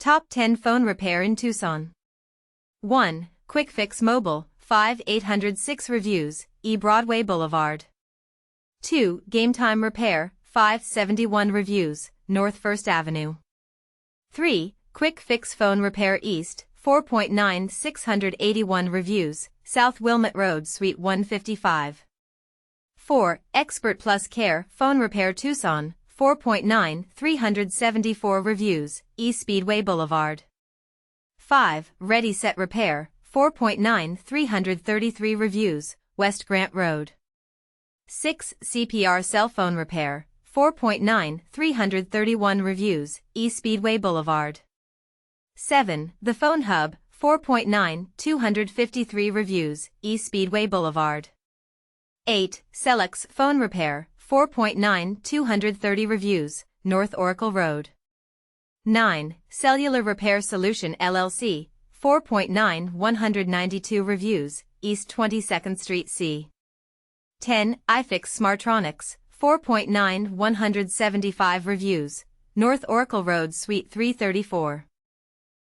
Top 10 phone repair in Tucson. 1. QuickFix Mobile, 5,806 reviews, Broadway Blvd. 2. GameTime Repair, 571 reviews, North 1st Avenue. 3. QuickFix Phone Repair East, 4.9 681 reviews, South Wilmot Road Suite 155. 4. Expert Plus Care Phone Repair Tucson, 4.9 374 reviews, Speedway Blvd. 5. Ready Set Repair, 4.9 333 reviews, West Grant Road. 6. CPR Cell Phone Repair, 4.9 331 reviews, Speedway Blvd. 7. The Phone Hub, 4.9 253 reviews, Speedway Blvd. 8. Cellaxs Phone Repair, 4.9 230 reviews, North Oracle Road. 9. Cellular Repair Solution LLC, 4.9 192 reviews, East 22nd Street C. 10. iFIX Smartronics, 4.9 175 reviews, North Oracle Road Suite 334.